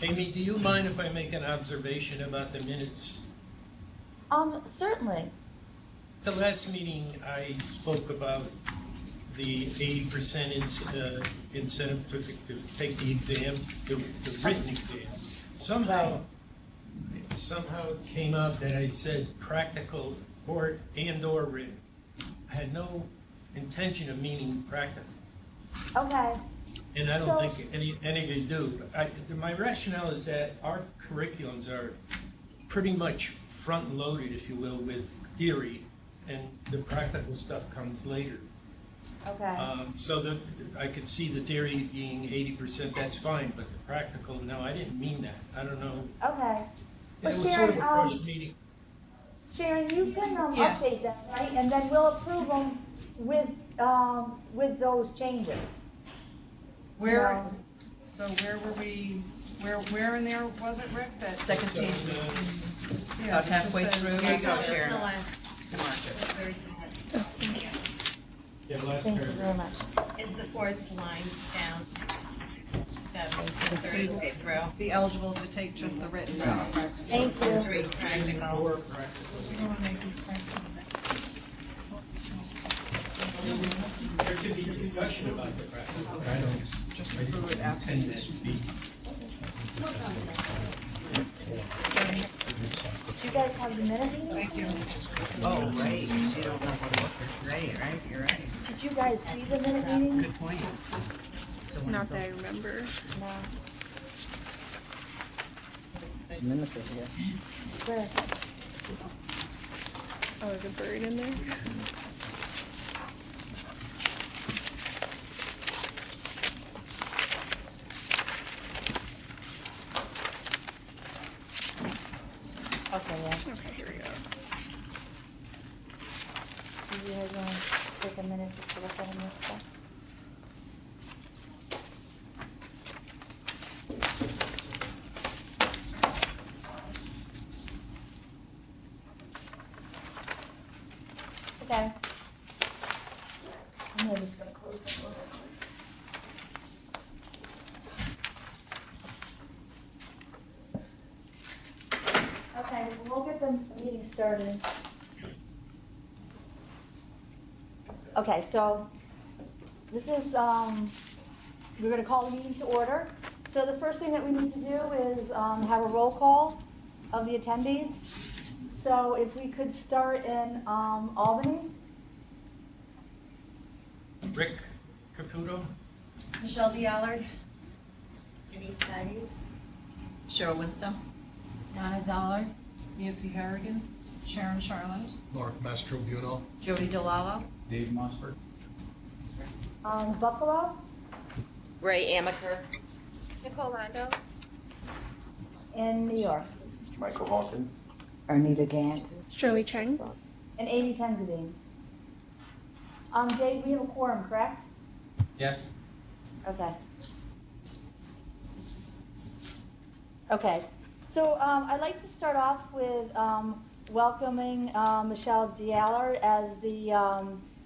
Amy, do you mind if I make an observation about the minutes? Certainly. The last meeting, I spoke about the 80% incentive to take the exam, the written exam. Somehow it came up that I said practical or written. I had no intention of meaning practical. Okay. And I don't think any of you do. My rationale is that our curriculums are pretty much front-loaded, if you will, with theory, and the practical stuff comes later. Okay. So I could see the theory being 80%, that's fine, but the practical, no, I didn't mean that. I don't know. Okay. It was Sharon, sort of a first meeting. Sharon, you can update them, right? And then we'll approve them with those changes. Where? So where were we? Where in there was it, Rick? That Second page. Yeah, About halfway through. Here you go, Sharon. The last. Yeah, last Thank you paragraph. very much. It's the fourth line down. That one, the third way through. Be eligible to take just the written. Thank you. Three practical. Or practical. There could be discussion about the practical. I didn't intend that to be. You guys have the minutes? Thank you. Oh, right. You don't know what to look for. Right, you're right. Did you guys see the minute meeting? Good point. Not that I remember. No. Minutes are here. Where? Oh, is it buried in there? Okay, yeah. Okay, here we go. So you guys want to take a minute just to look at them and stuff? Okay. I'm just gonna close this one. Okay, we'll get the meeting started. Okay, so this is, we're gonna call the meeting to order. So the first thing that we need to do is have a roll call of the attendees. So if we could start in Albany. Rick Caputo, Michelle D'Allard. Denise Studies. Cheryl Winston. Donna Zoller. Nancy Harrigan. Sharon Charland. Mark Mastrobuno. Jody Delala. Dave Mossberg. Buffalo Ray Amaker. Nicole Lando. in New York, Michael Hawkins. Ernita Gant. Shirley Cheng. and Amy Kenzadine. Dave, we have a quorum, correct? yes. Okay. Okay, so I'd like to start off with welcoming Michelle D'Allard as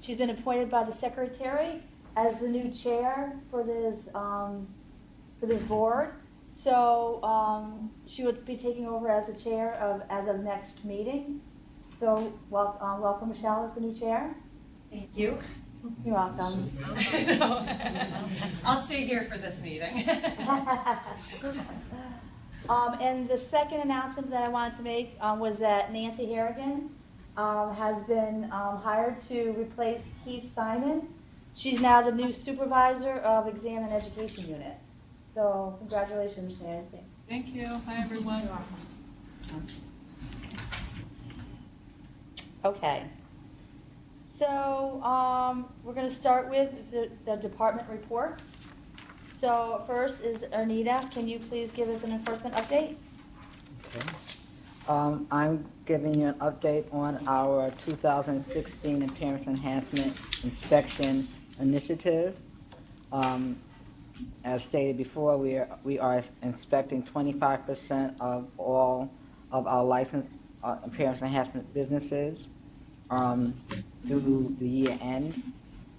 she's been appointed by the secretary as the new chair for this board. So she would be taking over as the chair as of next meeting. So welcome Michelle as the new chair. Thank you. You're welcome. I'll stay here for this meeting. And the second announcement that I wanted to make was that Nancy Harrigan has been hired to replace Keith Simon. She's now the new supervisor of Exam and Education Unit. So congratulations, Nancy. Thank you. Hi, everyone. Okay. So we're going to start with the department reports. So first is Ernita. Can you please give us an enforcement update? Okay. I'm giving you an update on our 2016 Appearance Enhancement Inspection Initiative. As stated before, we are inspecting 25% of all of our licensed appearance enhancement businesses through the year end,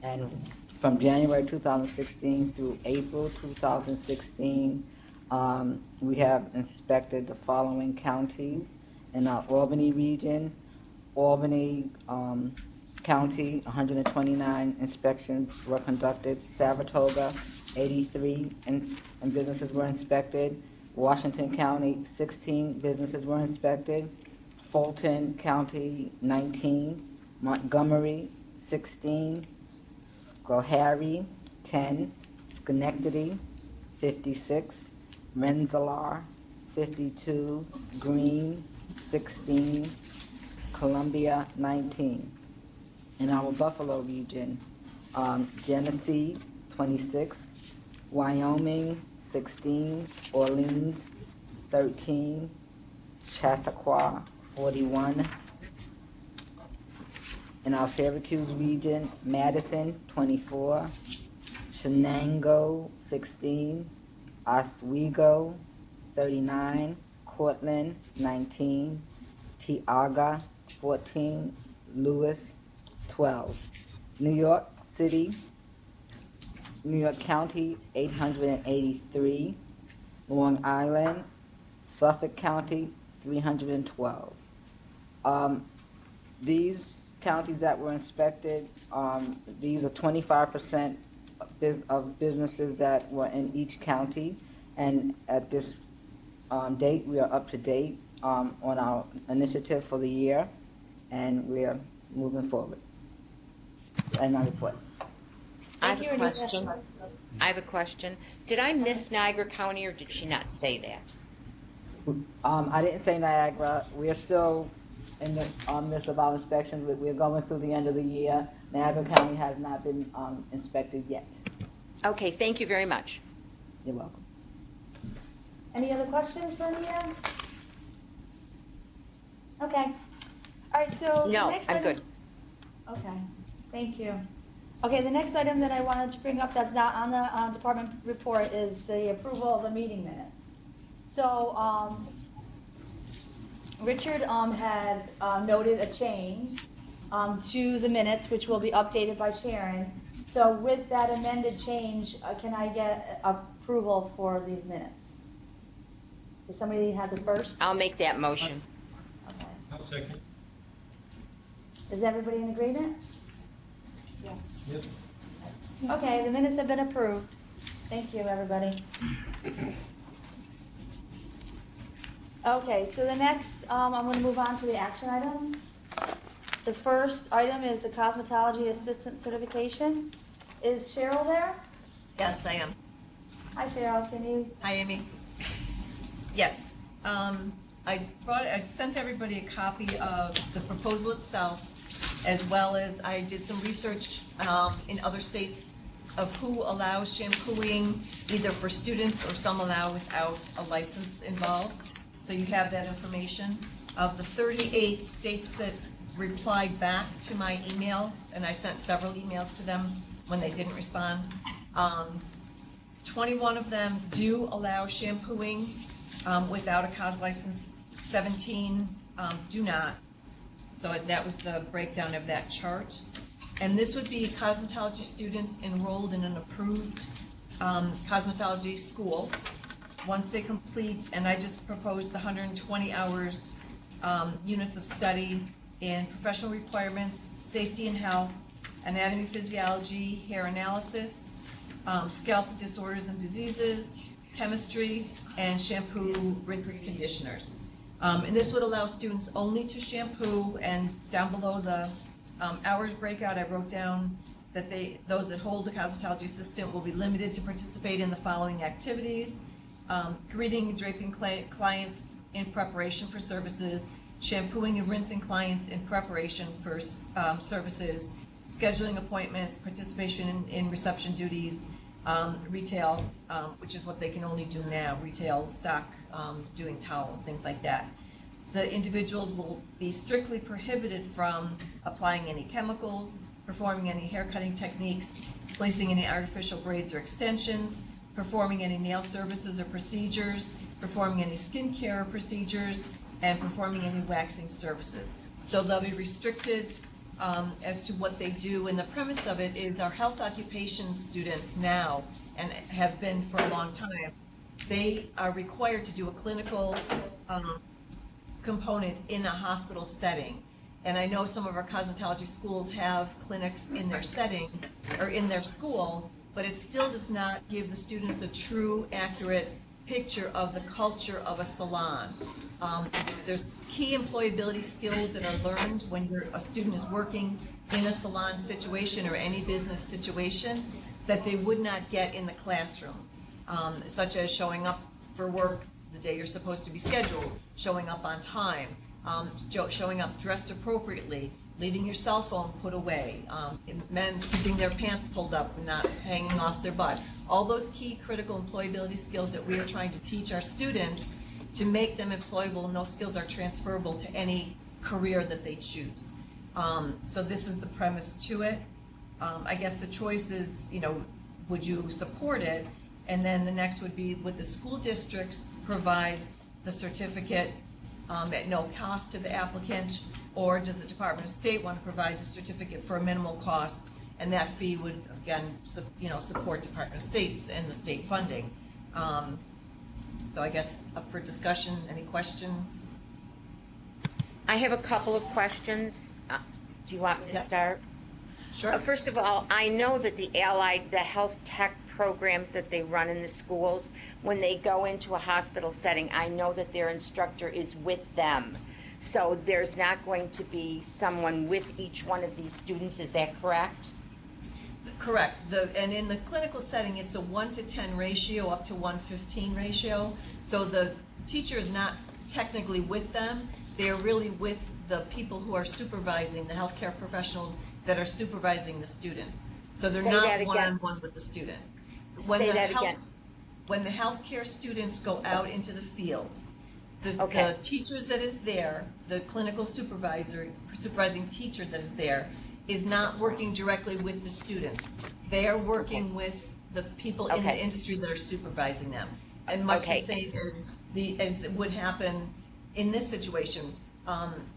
and from January 2016 through April 2016, We have inspected the following counties in our Albany region. Albany County, 129 inspections were conducted. Saratoga, 83 and businesses were inspected. Washington County, 16 businesses were inspected. Fulton County, 19. Montgomery, 16. Schoharie, 10. Schenectady, 56. Rensselaer, 52. Greene, 16. Columbia, 19. In our Buffalo region, Genesee, 26. Wyoming, 16. Orleans, 13. Chautauqua, 41. In our Syracuse region, Madison, 24. Shenango, 16. Oswego, 39. Cortland, 19. Tioga, 14. Lewis, 12. New York City, New York County, 883. Long Island, Suffolk County, 312. These counties that were inspected, these are 25% of businesses that were in each county, and at this date, we are up to date on our initiative for the year, and we're moving forward. And my report. I have Thank a you, Anita. question. I have a question. Did I miss Niagara County, or did she not say that? I didn't say Niagara. We are still in the midst of our inspections. We're going through the end of the year. Niagara County has not been inspected yet. Okay, thank you very much. You're welcome. Any other questions for Anita? Okay. All right, so the No, next I'm item- good. Okay, thank you. Okay, the next item that I wanted to bring up that's not on the department report is the approval of the meeting minutes. So, Richard had noted a change to the minutes, which will be updated by Sharon. So with that amended change, can I get approval for these minutes? Does somebody has a first? I'll make that motion. Okay. I'll second. Is everybody in agreement? Yes. Yep. Okay, the minutes have been approved. Thank you, everybody. Okay, so the next, I'm going to move on to the action items. The first item is the cosmetology assistant certification. Is Cheryl there? Yes, I am. Hi, Cheryl. Can you? Hi, Amy. Yes. I sent everybody a copy of the proposal itself, as well as I did some research in other states of who allows shampooing, either for students or some allow without a license involved. So you have that information. Of the 38 states that replied back to my email, and I sent several emails to them when they didn't respond, 21 of them do allow shampooing without a COS license. 17 do not. So that was the breakdown of that chart. And this would be cosmetology students enrolled in an approved cosmetology school. Once they complete, and I just proposed the 120 hours units of study in professional requirements, safety and health, anatomy, physiology, hair analysis, scalp disorders and diseases, chemistry, and shampoo, rinses, conditioners. And this would allow students only to shampoo, and down below the hours breakout, I wrote down that those that hold a cosmetology assistant will be limited to participate in the following activities: greeting and draping clients in preparation for services, shampooing and rinsing clients in preparation for services, scheduling appointments, participation in reception duties, retail, which is what they can only do now, retail stock, doing towels, things like that. The individuals will be strictly prohibited from applying any chemicals, performing any hair cutting techniques, placing any artificial braids or extensions, performing any nail services or procedures, performing any skincare procedures, and performing any waxing services. So they'll be restricted as to what they do, and the premise of it is our health occupations students now, and have been for a long time, they are required to do a clinical component in a hospital setting. And I know some of our cosmetology schools have clinics in their setting or in their school, but it still does not give the students a true, accurate picture of the culture of a salon. There's key employability skills that are learned when a student is working in a salon situation or any business situation that they would not get in the classroom, such as showing up for work the day you're supposed to be scheduled, showing up on time, showing up dressed appropriately, leaving your cell phone put away, men keeping their pants pulled up and not hanging off their butt. All those key critical employability skills that we are trying to teach our students to make them employable, and those skills are transferable to any career that they choose. So this is the premise to it. I guess the choice is, would you support it? And then the next would be, would the school districts provide the certificate at no cost to the applicant, or does the Department of State want to provide the certificate for a minimal cost, and that fee would, again, support Department of State's and the state funding? So I guess up for discussion. Any questions? I have a couple of questions. Do you want me to start? Sure. First of all, I know that the health tech programs that they run in the schools, when they go into a hospital setting, I know that their instructor is with them. So there's not going to be someone with each one of these students, is that correct? Correct. And in the clinical setting, it's a 1-to-10 ratio up to 1:15 ratio. So the teacher is not technically with them. They are really with the people who are supervising, the healthcare professionals that are supervising the students. So they're not one-on-one with the student. Say that again. When the healthcare students go out into the field, the teacher that is there, the clinical supervising teacher that is there, is not working directly with the students. They are working with the people in the industry that are supervising them. And much the same as would happen in this situation.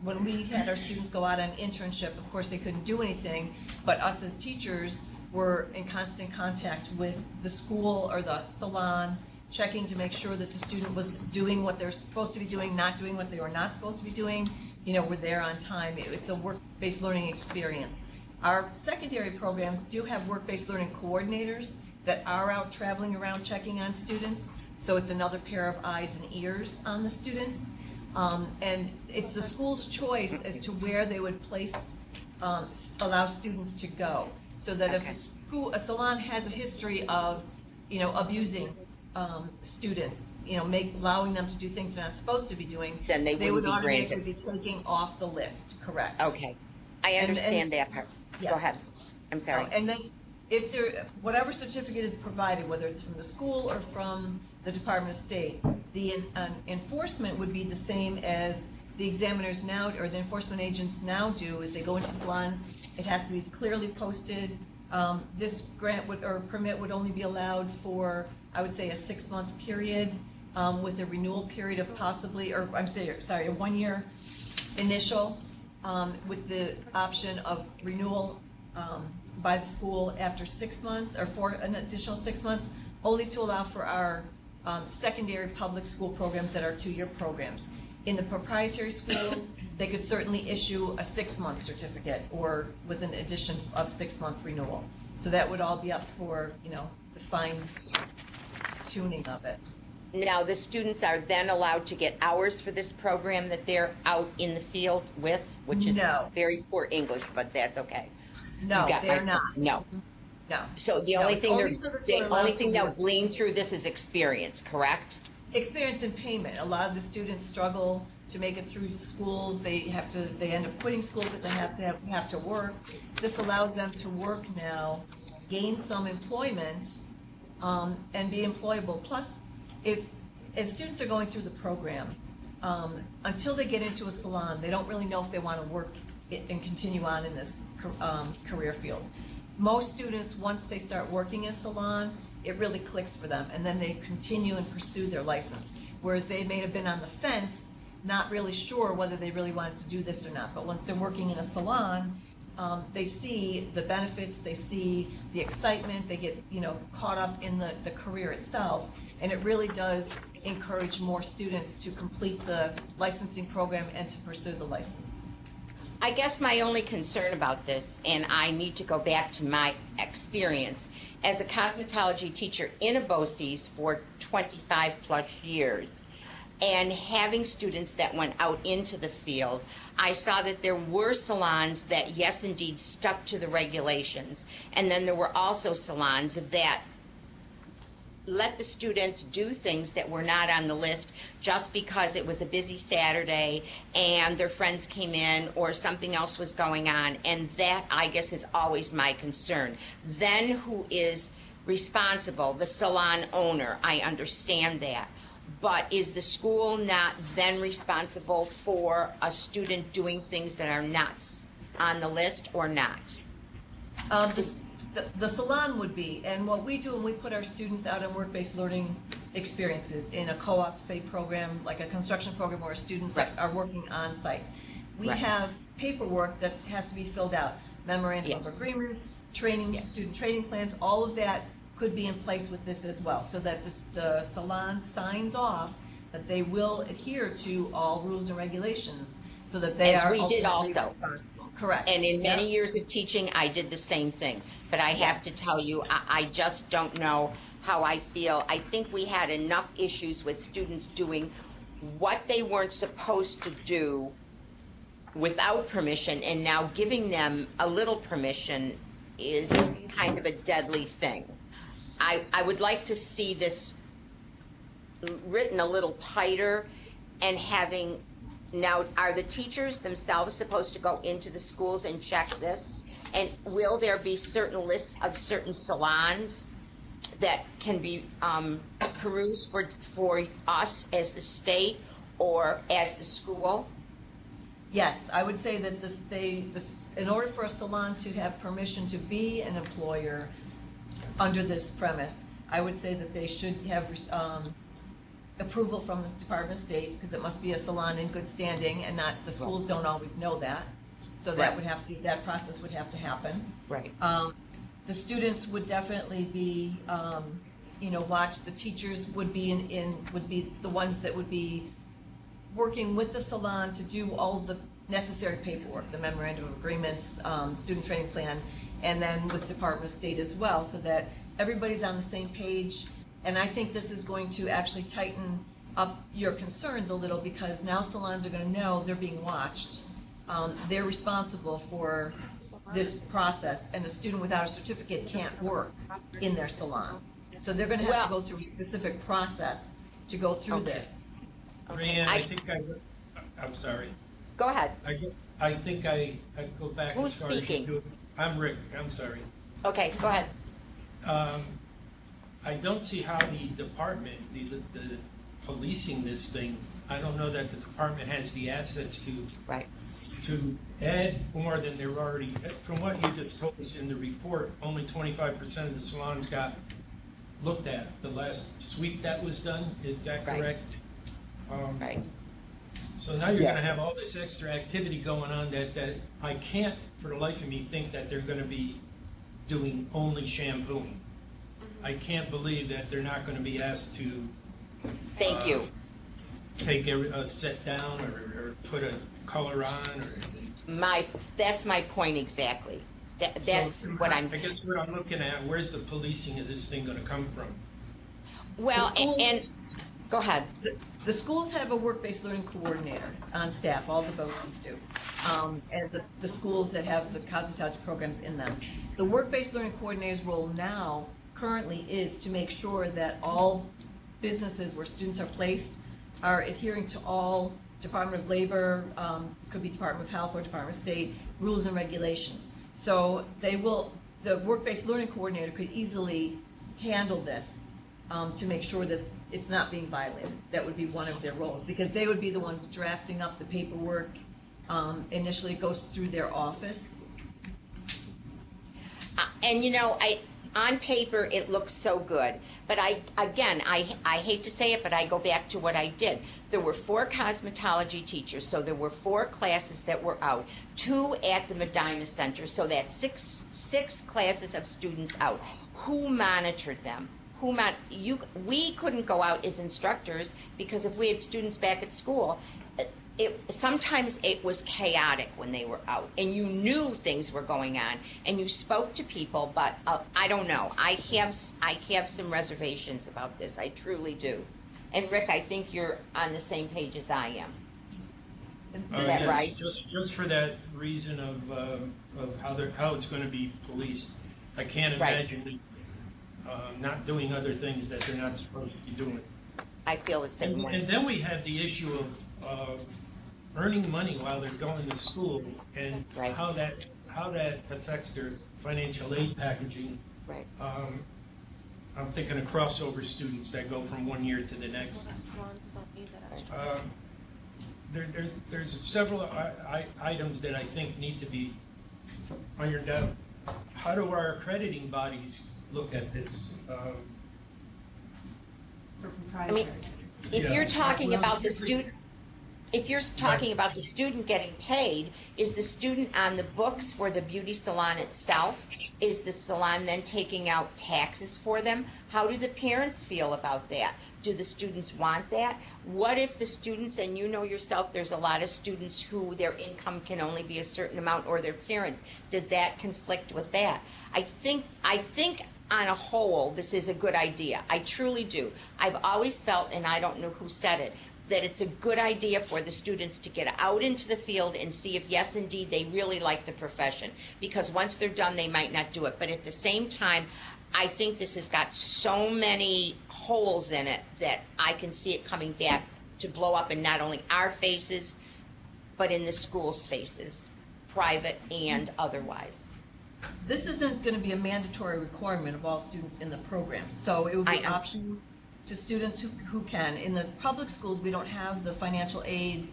When we had our students go out on internship, of course they couldn't do anything, but us as teachers were in constant contact with the school or the salon, checking to make sure that the student was doing what they're supposed to be doing, not doing what they were not supposed to be doing. We're there on time. It's a work-based learning experience. Our secondary programs do have work-based learning coordinators that are out traveling around checking on students. So it's another pair of eyes and ears on the students. And it's the school's choice as to where they would allow students to go. So that if a salon has a history of, abusing students, allowing them to do things they're not supposed to be doing, then they would be automatically granted. be taking off the list. Correct. Okay, I understand that part. Yes. Go ahead. I'm sorry. And then if whatever certificate is provided, whether it's from the school or from the Department of State, the enforcement would be the same as the examiners now, or the enforcement agents now do, is they go into salons. It has to be clearly posted. This grant or permit would only be allowed for, I would say, a 6-month period with a renewal period of possibly, or a 1-year initial with the option of renewal by the school after 6 months or for an additional 6 months, only to allow for our secondary public school programs that are 2-year programs. In the proprietary schools, they could certainly issue a 6-month certificate or with an addition of 6-month renewal. So that would all be up for, the fine tuning of it. Now, the students are then allowed to get hours for this program that they're out in the field with, which is very poor English, but that's okay. No, they're not. No. No. So the only thing they'll glean through this is experience, correct? Experience and payment. A lot of the students struggle to make it through schools. They end up quitting school because they have to work. This allows them to work now, gain some employment, and be employable. Plus, as students are going through the program, until they get into a salon, they don't really know if they want to work and continue on in this career field. Most students, once they start working in a salon, it really clicks for them, and then they continue and pursue their license. Whereas they may have been on the fence, not really sure whether they really wanted to do this or not. But once they're working in a salon, they see the benefits, they see the excitement, they get, caught up in the career itself, and it really does encourage more students to complete the licensing program and to pursue the license. I guess my only concern about this, and I need to go back to my experience as a cosmetology teacher in a BOCES for 25 plus years, and having students that went out into the field, I saw that there were salons that, yes, indeed, stuck to the regulations, and then there were also salons that let the students do things that were not on the list just because it was a busy Saturday and their friends came in or something else was going on. And that, I guess, is always my concern. Then who is responsible? The salon owner. I understand that. But is the school not then responsible for a student doing things that are not on the list or not? The salon would be, and what we do when we put our students out on work-based learning experiences in a co-op, say, program, like a construction program where students are working on site. We have paperwork that has to be filled out, memorandum of agreement, training, student training plans, all of that could be in place with this as well, so that the salon signs off that they will adhere to all rules and regulations, so that they are we did ultimately also. responsible. Correct. And in many years of teaching, I did the same thing. But I have to tell you, I just don't know how I feel. I think we had enough issues with students doing what they weren't supposed to do without permission, and now giving them a little permission is kind of a deadly thing. I would like to see this written a little tighter and having. Now, are the teachers themselves supposed to go into the schools and check this? And will there be certain lists of certain salons that can be perused for us as the state or as the school? Yes, I would say that in order for a salon to have permission to be an employer under this premise, I would say that they should have approval from the Department of State, because it must be a salon in good standing, and not the schools don't always know that. So that would have to, that process would have to happen. Right. The students would definitely be, watched. The teachers would be would be the ones that would be working with the salon to do all of the necessary paperwork, the memorandum of agreements, student training plan, and then with Department of State as well, so that everybody's on the same page. And I think this is going to actually tighten up your concerns a little, because now salons are going to know they're being watched. They're responsible for this process, and a student without a certificate can't work in their salon. So they're going to have to go through a specific process to go through this. Rayanne, I'm sorry. Go ahead. I think I go back Who's as far as speaking? you do. I'm Rick, I'm sorry. Okay, go ahead. I don't see how the department, the policing this thing, I don't know that the department has the assets to add more than they're already, from what you just told us in the report, only 25% of the salons got looked at. The last sweep that was done, is that correct? Right. So now you're going to have all this extra activity going on that I can't, for the life of me, think that they're going to be doing only shampooing. I can't believe that they're not going to be asked to Thank you. Take a set down or put a color on or. That's my point exactly. That's so, what I'm. I guess what I'm looking at, where's the policing of this thing going to come from? Well, and go ahead. The schools have a work-based learning coordinator on staff, all the BOCES do, and the schools that have the cosmetology programs in them. The work-based learning coordinator's role now currently is to make sure that all businesses where students are placed are adhering to all Department of Labor, could be Department of Health or Department of State, rules and regulations. So the work-based learning coordinator could easily handle this to make sure that it's not being violated. That would be one of their roles, because they would be the ones drafting up the paperwork. Initially it goes through their office. And on paper, it looks so good. But I hate to say it, but I go back to what I did. There were 4 cosmetology teachers, so there were 4 classes that were out, 2 at the Medina Center, so that's six classes of students out. Who monitored them? We couldn't go out as instructors because if we had students back at school, sometimes it was chaotic when they were out, and you knew things were going on, and you spoke to people. But I don't know. I have some reservations about this. I truly do. And Rick, I think you're on the same page as I am. Is that Yes, right? Just for that reason of how it's going to be policed, I can't Right. imagine not doing other things that they're not supposed to be doing. I feel the same way. And then we have the issue of earning money while they're going to school, and Right. how that affects their financial aid packaging. Right. I'm thinking of crossover students that go from one year to the next. There's several items that I think need to be ironed out. How do our accrediting bodies look at this? For I mean, proprietaries. if Yeah. you're talking about the student, if you're talking about the student getting paid, is the student on the books for the beauty salon itself? Is the salon then taking out taxes for them? How do the parents feel about that? Do the students want that? What if the students, and you know yourself, there's a lot of students who their income can only be a certain amount, or their parents. Does that conflict with that? I think on a whole, this is a good idea. I truly do. I've always felt, and I don't know who said it, that it's a good idea for the students to get out into the field and see if, yes, indeed, they really like the profession. Because once they're done, they might not do it. But at the same time, I think this has got so many holes in it that I can see it coming back to blow up in not only our faces, but in the school's faces, private and otherwise. This isn't going to be a mandatory requirement of all students in the program, so it will be optional to students who can. In the public schools, we don't have the financial aid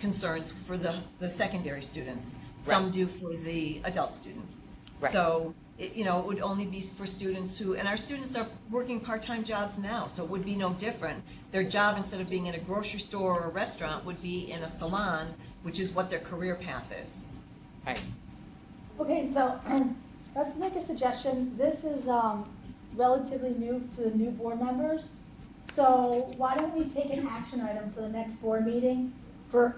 concerns for the secondary students. Some Right. do for the adult students. Right. So, it would only be for students who, and our students are working part-time jobs now, so it would be no different. Their job, instead of being in a grocery store or a restaurant, would be in a salon, which is what their career path is. Right. Okay, so let's make a suggestion. This is relatively new to the new board members. So why don't we take an action item for the next board meeting for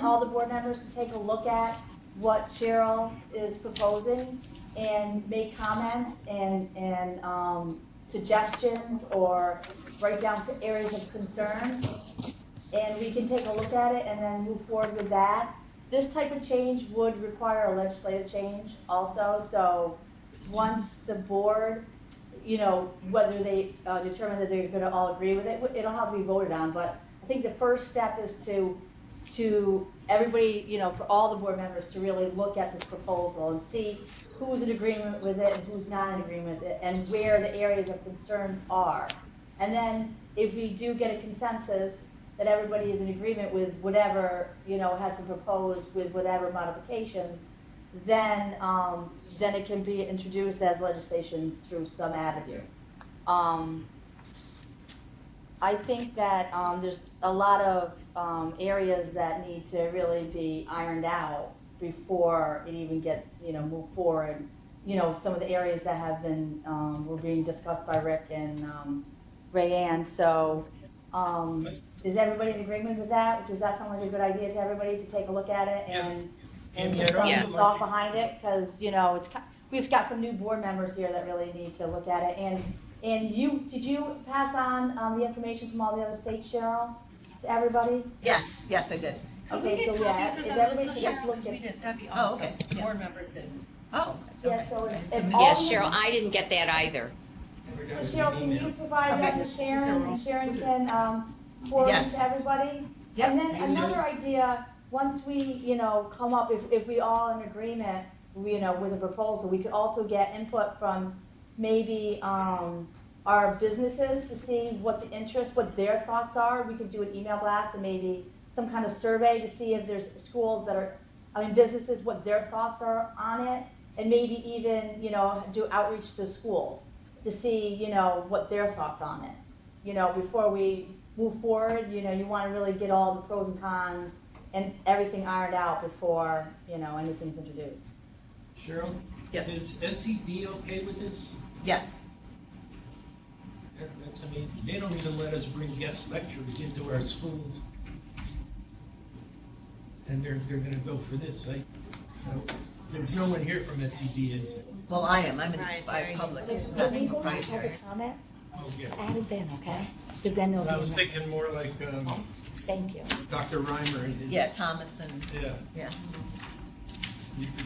all the board members to take a look at what Cheryl is proposing and make comments and suggestions, or write down areas of concern. And we can take a look at it and then move forward with that. This type of change would require a legislative change also, so once the board, whether they determine that they're gonna all agree with it, it'll have to be voted on, but I think the first step is to everybody, for all the board members to really look at this proposal and see who's in agreement with it and who's not in agreement with it, and where the areas of concern are. And then if we do get a consensus that everybody is in agreement with whatever, has been proposed with whatever modifications, then it can be introduced as legislation through some avenue. I think that there's a lot of areas that need to really be ironed out before it even gets, moved forward. Some of the areas that have been, were being discussed by Rick and Rayanne. So, is everybody in agreement with that? Does that sound like a good idea to everybody to take a look at it and get some Yes. thought behind it? Because, we've got some new board members here that really need to look at it. And did you pass on the information from all the other states, Cheryl, to everybody? Yes, I did. Okay, so yeah, if everybody could just look at. That'd be Oh, awesome. okay. The board members didn't. Oh, Yeah, okay. so if Submit- all Yes, the- Cheryl, I didn't get that either. So Cheryl, can you provide that to Sharon, and Sharon can forward it Yes. to everybody? Yep. And then another idea, once we, come up, if we all in agreement, with a proposal, we could also get input from maybe our businesses to see what the interest, what their thoughts are. We could do an email blast and maybe some kind of survey to see if there's schools that are, businesses, what their thoughts are on it. and maybe even, do outreach to schools to see, what their thoughts on it. Before we move forward, you want to really get all the pros and cons and everything ironed out before, anything's introduced. Cheryl? Yep. Is SCD okay with this? Yes. That's amazing. They don't even let us bring guest lecturers into our schools. And they're gonna go for this, right? There's no one here from SCD, is there? Well, I am. I'm in Proprietary. public, The not legal proprietary. public comment, Oh, yeah. add it then, okay? Because then they'll I was be, thinking more like, thank you. Dr. Reimer and his. Yeah, Thomas and, Yeah, yeah.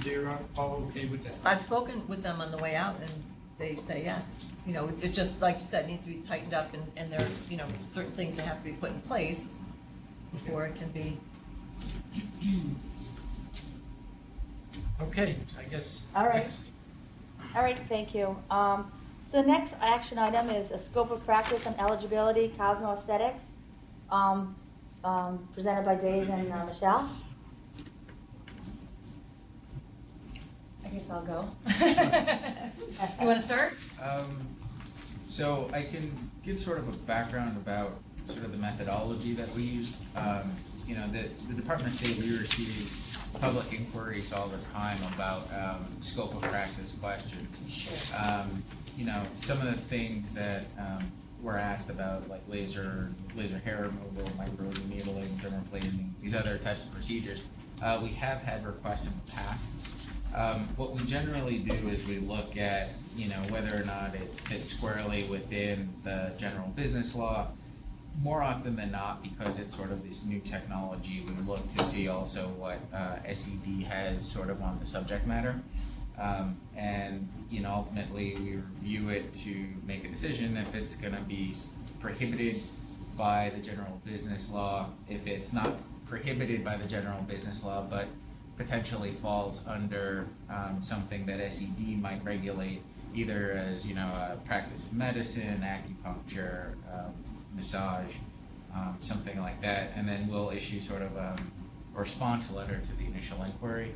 they're all okay with that. I've spoken with them on the way out and they say yes. It's just, like you said, it needs to be tightened up and there are, certain things that have to be put in place before it can be. Okay, I guess. All right. next. All right, thank you. So the next action item is a scope of practice on eligibility, Cosmo Aesthetics, presented by Dave and Michelle. I guess I'll go. You want to start? So I can give sort of a background about sort of the methodology that we use. The Department of State, we receive public inquiries all the time about scope of practice questions. Sure. Some of the things that were asked about, like laser hair removal, microneedling, dermaplaning, these other types of procedures, we have had requests in the past. What we generally do is we look at, whether or not it fits squarely within the general business law. More often than not, because it's sort of this new technology, we look to see also what SED has sort of on the subject matter. And ultimately we review it to make a decision if it's going to be prohibited by the general business law, if it's not prohibited by the general business law, but potentially falls under something that SED might regulate, either as a practice of medicine, acupuncture, massage, something like that, and then we'll issue sort of a response letter to the initial inquiry.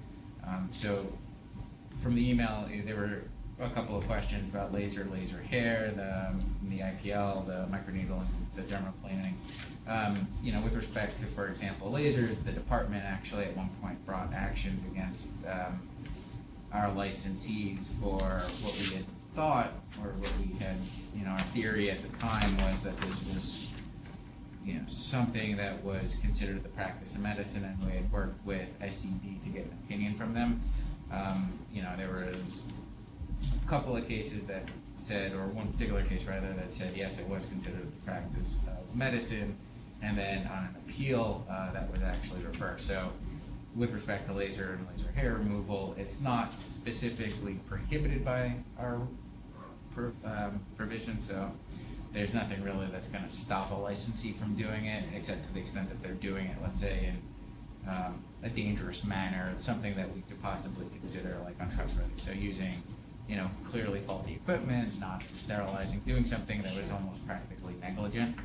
So from the email, there were a couple of questions about laser hair, the IPL, the microneedling, the dermaplaning. With respect to, for example, lasers, the department actually at one point brought actions against our licensees for what we had thought, or what we had, our theory at the time was that this was, something that was considered the practice of medicine, and we had worked with SED to get an opinion from them. There was a couple of cases that said, or one particular case rather, that said yes, it was considered the practice of medicine, and then on an appeal that was actually reversed. So with respect to laser and laser hair removal, it's not specifically prohibited by our provision, so there's nothing really that's going to stop a licensee from doing it, except to the extent that they're doing it, let's say, in a dangerous manner, something that we could possibly consider like untrustworthy. So using, clearly faulty equipment, not sterilizing, doing something that was almost practically negligent.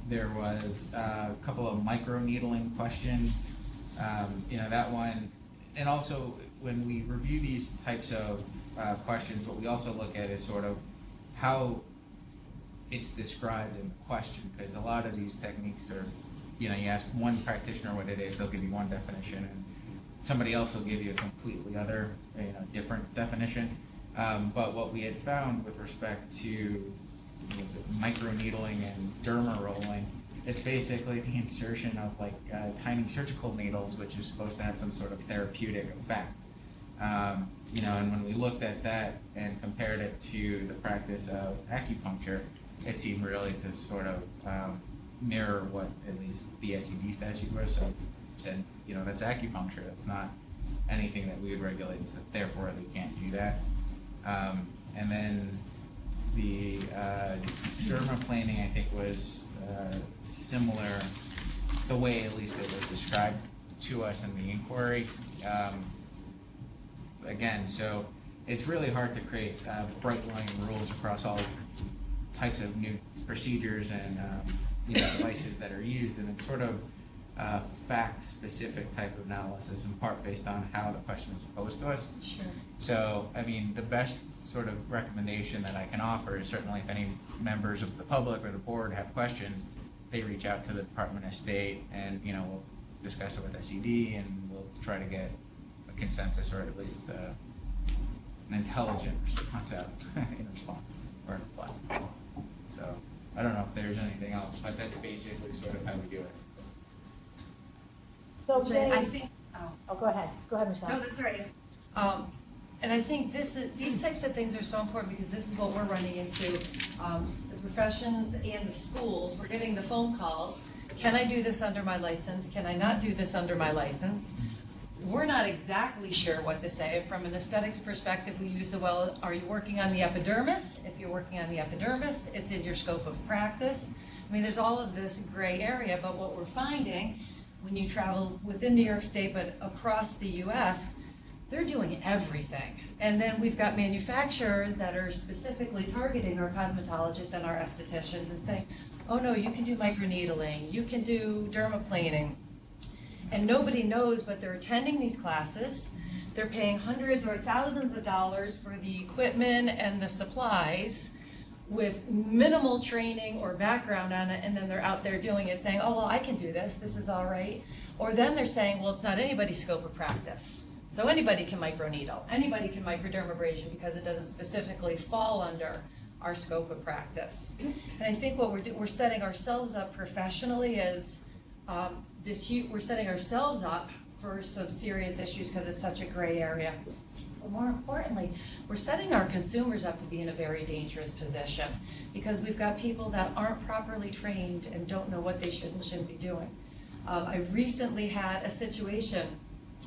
There was a couple of microneedling questions, that one, and also when we review these types of questions, what we also look at is sort of how it's described in the question, because a lot of these techniques are, you ask one practitioner what it is, they'll give you one definition, and somebody else will give you a completely other, different definition. But what we had found with respect to microneedling and derma rolling, it's basically the insertion of tiny surgical needles, which is supposed to have some sort of therapeutic effect. And when we looked at that and compared it to the practice of acupuncture, it seemed really to sort of mirror what at least the SED statute was. So said, that's acupuncture. That's not anything that we would regulate, so therefore they can't do that. And then the dermaplaning, I think, was similar, the way at least it was described to us in the inquiry. Again, so it's really hard to create bright line rules across all types of new procedures and devices that are used, and it's sort of fact-specific type of analysis, in part based on how the question was posed to us. Sure. So, I mean, the best sort of recommendation that I can offer is certainly if any members of the public or the board have questions, they reach out to the Department of State, and we'll discuss it with SED, and we'll try to get a consensus, or at least an intelligent response out in response or in reply. So I don't know if there's anything else, but that's basically sort of how we do it. So Jay, Jay, I think, oh, go ahead, Michelle. no, that's all right. And I think these types of things are so important because this is what we're running into. The professions and the schools, we're getting the phone calls. Can I do this under my license? Can I not do this under my license? We're not exactly sure what to say. From an aesthetics perspective, we use are you working on the epidermis? If you're working on the epidermis, it's in your scope of practice. I mean, there's all of this gray area, but what we're finding when you travel within New York State, but across the U.S., they're doing everything. And then we've got manufacturers that are specifically targeting our cosmetologists and our estheticians and saying, oh no, you can do microneedling, you can do dermaplaning. And nobody knows, but they're attending these classes. They're paying hundreds or thousands of dollars for the equipment and the supplies with minimal training or background on it, and then they're out there doing it saying, oh, well, I can do this, this is all right. Or then they're saying, well, it's not anybody's scope of practice. So anybody can microneedle, anybody can microdermabrasion because it doesn't specifically fall under our scope of practice. And I think what we're setting ourselves up professionally as we're setting ourselves up for some serious issues because it's such a gray area. But more importantly, we're setting our consumers up to be in a very dangerous position because we've got people that aren't properly trained and don't know what they should and shouldn't be doing. I recently had a situation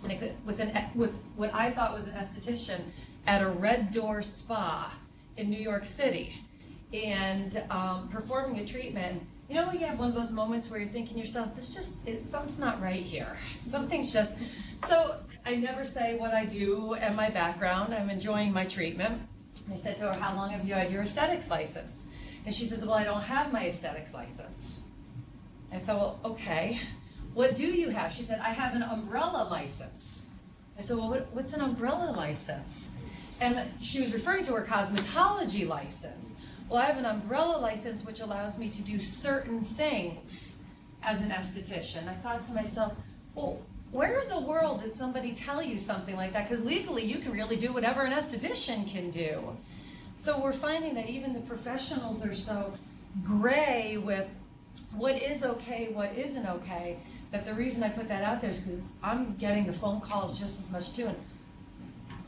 with what I thought was an esthetician at a Red Door spa in New York City and performing a treatment. You know when you have one of those moments where you're thinking to yourself, something's not right here. Something's just, so I never say what I do and my background. I'm enjoying my treatment. I said to her, how long have you had your aesthetics license? And she says, well, I don't have my aesthetics license. I thought, well, okay. What do you have? She said, I have an umbrella license. I said, well, what's an umbrella license? And she was referring to her cosmetology license. Well, I have an umbrella license which allows me to do certain things as an esthetician. I thought to myself, well, where in the world did somebody tell you something like that? Because legally you can really do whatever an esthetician can do. So we're finding that even the professionals are so gray with what is okay, what isn't okay, that the reason I put that out there is because I'm getting the phone calls just as much too. And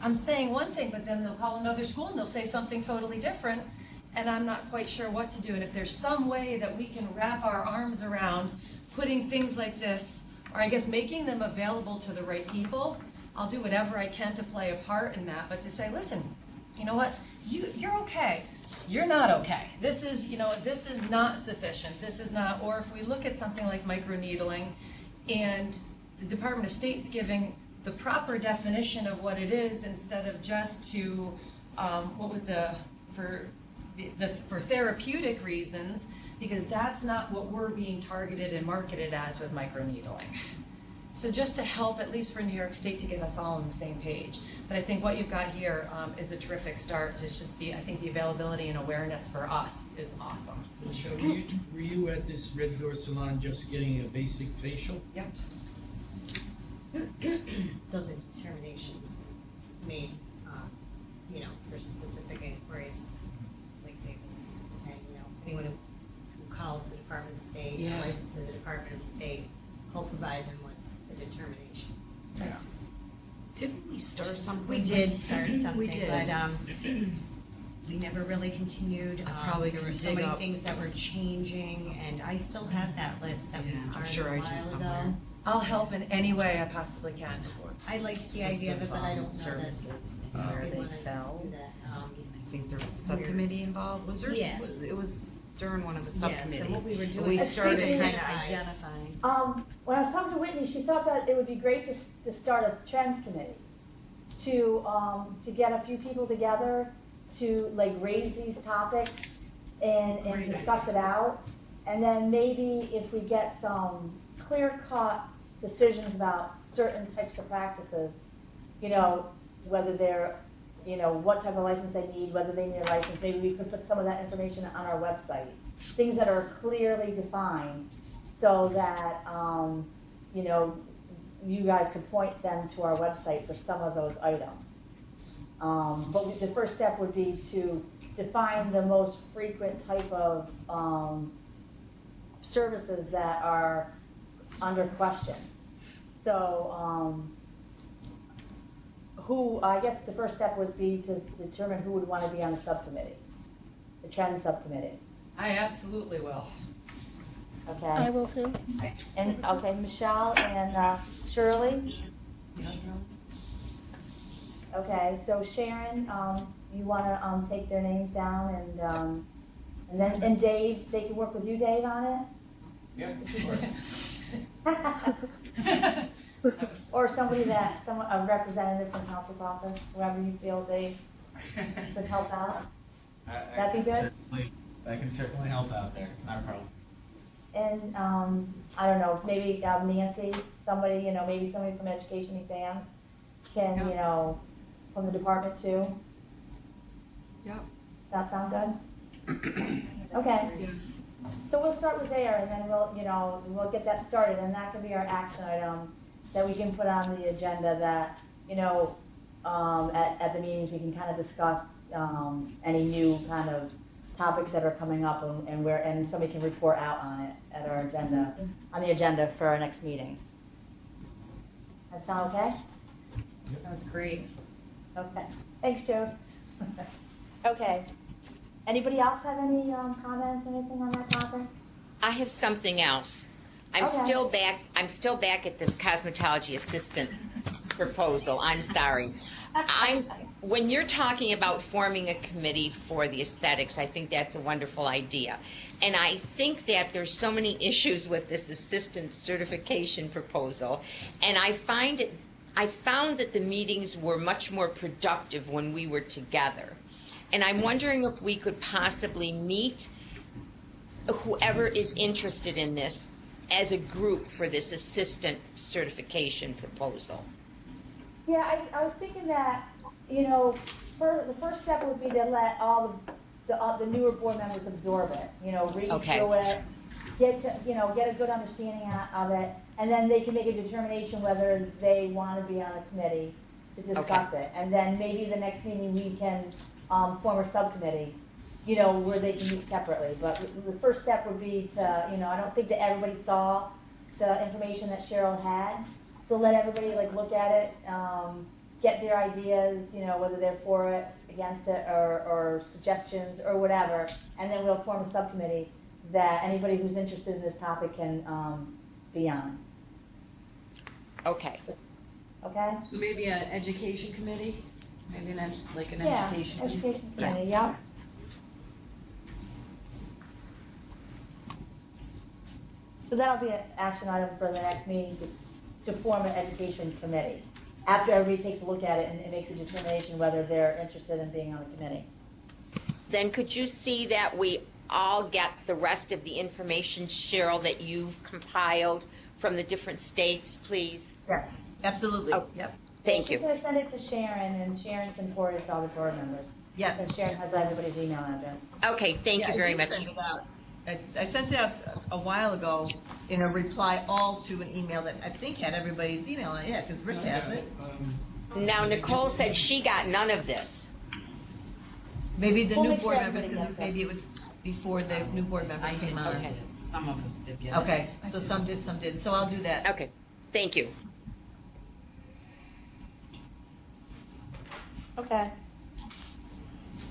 I'm saying one thing, but then they'll call another school and they'll say something totally different, and I'm not quite sure what to do. And if there's some way that we can wrap our arms around putting things like this, or I guess making them available to the right people, I'll do whatever I can to play a part in that. But to say, listen, you know what, you're okay. You're not okay. This is not sufficient. This is not, or if we look at something like microneedling and the Department of State's giving the proper definition of what it is instead of just to, for therapeutic reasons, because that's not what we're being targeted and marketed as with microneedling. So just to help, at least for New York State, to get us all on the same page. But I think what you've got here is a terrific start. It's just I think the availability and awareness for us is awesome. Michelle, were you at this Red Door Salon just getting a basic facial? Yep. Those are determinations made, for specific inquiries, like Dave was saying, anyone who calls the Department of State, Yeah. writes to the Department of State, will provide them with the determination. Didn't we start something? We did start something, We did. but we never really continued. Probably There can were so dig many up things that were changing, and I still have that list that we Yeah, I'm started sure a I do while somewhere. ago. I'll help in any way I possibly can. I liked the idea of it, but I don't know that where we they want to fell. do that. I think there was a subcommittee involved. Was there? Yes. It was during one of the Yes, subcommittees. and what we were doing. We Excuse started me. kind of identifying. When I was talking to Whitney, she thought that it would be great to start a trends committee, to get a few people together to like raise these topics and discuss it out, and then maybe if we get some clear-cut decisions about certain types of practices, whether they're, what type of license they need, whether they need a license, maybe we could put some of that information on our website. Things that are clearly defined so that, you guys could point them to our website for some of those items. But the first step would be to define the most frequent type of services that are under question. So, I guess the first step would be to determine who would want to be on the subcommittee, the trend subcommittee. I absolutely will. Okay. I will too. And, okay, Michelle and Shirley? Okay, so Sharon, you wanna, take their names down and Dave, they can work with you, Dave, on it? Yeah, sure. Or a representative from council's office, whoever you feel Dave could help out. That'd be good? I can certainly help out there, it's not a problem. And, I don't know, maybe Nancy, somebody, maybe somebody from education exams can, from the department too. Yep. Does that sound good? Okay. So we'll start with there and then we'll get that started and that can be our action item that we can put on the agenda that, at the meetings we can kind of discuss, any new kind of topics that are coming up and somebody can report out on it at our agenda, on the agenda for our next meetings. That sound okay? Sounds great. Okay. Thanks, Joe. Okay. Anybody else have any comments or anything on that topic? I have something else. I'm Okay. still back at this cosmetology assistant proposal. I'm sorry. When you're talking about forming a committee for the aesthetics, I think that's a wonderful idea. And I think that there's so many issues with this assistant certification proposal. And I found that the meetings were much more productive when we were together. And I'm wondering if we could possibly meet whoever is interested in this as a group for this assistant certification proposal. Yeah, I was thinking that, the first step would be to let all the newer board members absorb it, read Okay. through it, get a good understanding of it, and then they can make a determination whether they want to be on a committee to discuss it. And then maybe the next meeting we can form a subcommittee, where they can meet separately. But the first step would be to, I don't think that everybody saw the information that Cheryl had. So let everybody look at it, get their ideas, whether they're for it, against it, or suggestions or whatever, and then we'll form a subcommittee that anybody who's interested in this topic can be on. Okay. Okay? So maybe an education committee? Maybe an education committee? Education committee, yeah. So that'll be an action item for the next meeting, to form an education committee. After everybody takes a look at it and makes a determination whether they're interested in being on the committee. Then could you see that we all get the rest of the information, Cheryl, that you've compiled from the different states, please? Yes, absolutely. Oh. Yep. Thank She's you. going to send it to Sharon, and Sharon can forward it to all the board members. Yeah. And Sharon has everybody's email address. Okay, thank Yeah, you I very did much. send it out. I sent it out a while ago in a reply all to an email that I think had everybody's email on it. Yeah, because Rick has it. Now, Nicole said she got none of this. Maybe the We'll new make sure board members, everybody because gets it. maybe it was before the new board members came on. Okay. Some of us did get it. Okay, so some did, some didn't. So I'll do that. Okay, thank you. Okay.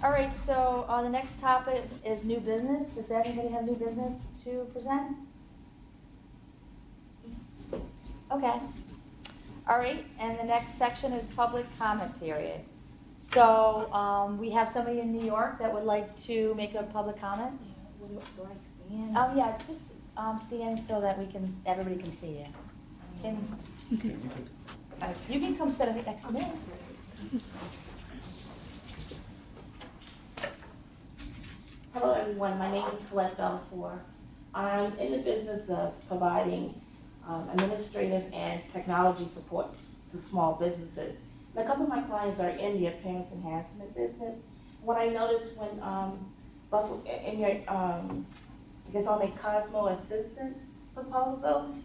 All right, so the next topic is new business. Does anybody have new business to present? Okay. All right, and the next section is public comment period. So we have somebody in New York that would like to make a public comment. Do I stand? Yeah, just stand so that everybody can see you. You can come sit next to me. Hello everyone, my name is Colette Belfour. I'm in the business of providing administrative and technology support to small businesses. And a couple of my clients are in the appearance enhancement business. What I noticed when Buffalo in your I guess on a Cosmo assistant proposal,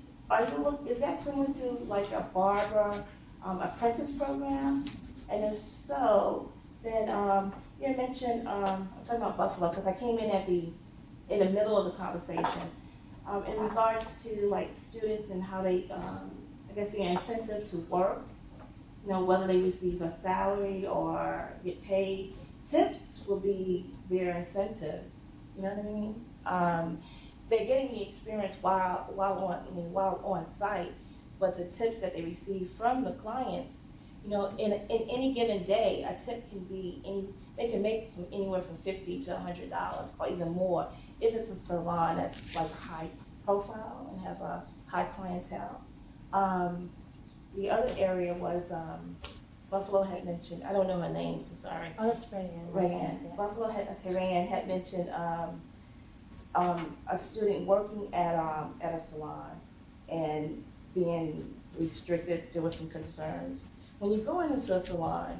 is that similar to like a barber apprentice program? And if so, then you had mentioned I'm talking about Buffalo because I came in the middle of the conversation in regards to like students and how they I guess the incentive to work. You know, whether they receive a salary or get paid, tips will be their incentive. You know what I mean? They're getting the experience while on site, but the tips that they receive from the clients, you know, in any given day, a tip can be they can make from anywhere from $50 to $100 or even more if it's a salon that's like high profile and have a high clientele. The other area was Buffalo had mentioned. I don't know her name, so sorry. Oh, that's Rayanne. Rayanne. Yeah. Buffalo Rayanne had mentioned a student working at a salon and being restricted. There were some concerns. When you go into a salon,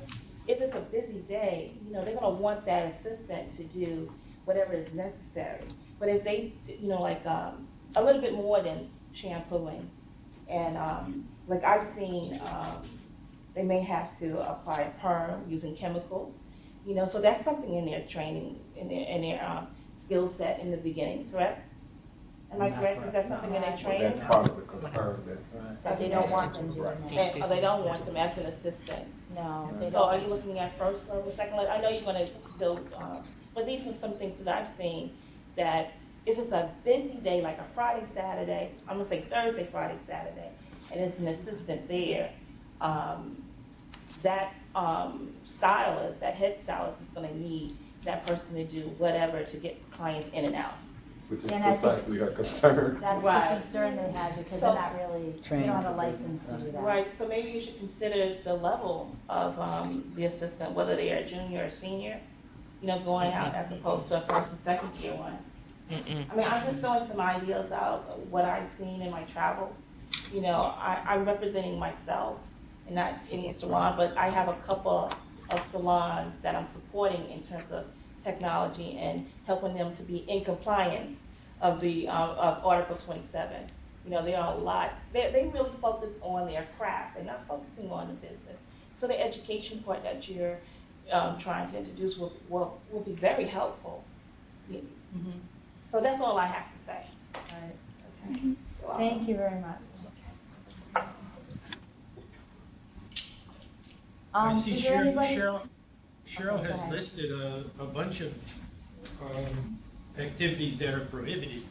if it's a busy day, you know, they're going to want that assistant to do whatever is necessary. But if they, you know, like a little bit more than shampooing, and like I've seen, they may have to apply a perm using chemicals, you know, so that's something in their training, in their skill set in the beginning, correct? Am I correct? Is that something in their training? That's part of the concern But they don't want them doing that. And, they don't want them as an assistant. No, they don't. So are you looking at first level, second level? I know you're gonna still, but these are some things that I've seen that if it's a busy day, like a Friday, Saturday, I'm gonna say Thursday, Friday, Saturday, and it's an assistant there, that stylist, that head stylist is gonna need that person to do whatever to get clients in and out. which is And I think precisely our concern. That's Right. the concern they have because So- they're not really, they Trained don't have a to license to do that. Right, so maybe you should consider the level of the assistant, whether they are a junior or senior, you know, going out as opposed to a first and second tier one. I mean, I'm just throwing some ideas out of what I've seen in my travels. You know, I'm representing myself and not any salon, but I have a couple of salons that I'm supporting in terms of technology and helping them to be in compliance of the of Article 27. You know, there are a lot. They really focus on their craft. They're not focusing on the business. So the education part that you're trying to introduce will be very helpful. Mhm. So that's all I have to say. All right. Okay. You're welcome. Thank you very much. I see Is there anybody? Cheryl Okay, go has ahead. listed a bunch of activities that are prohibited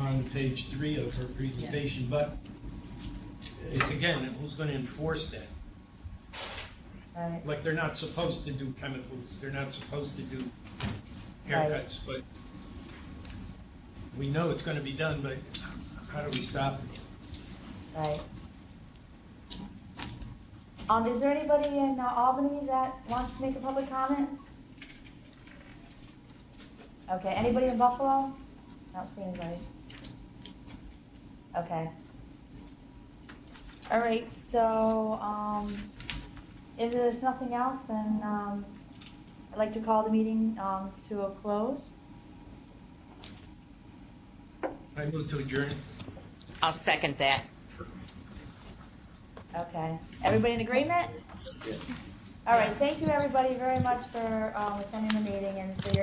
on page 3 of her presentation, but it's again, who's going to enforce that? Right. Like, they're not supposed to do chemicals, they're not supposed to do Right. haircuts, but we know it's going to be done, but how do we stop it? Right. Is there anybody in Albany that wants to make a public comment? Okay, anybody in Buffalo? I don't see anybody. Okay. All right, so, if there's nothing else, then, I'd like to call the meeting, to a close. I move to adjourn. I'll second that. Okay, everybody in agreement? All right, thank you everybody very much for attending the meeting and for your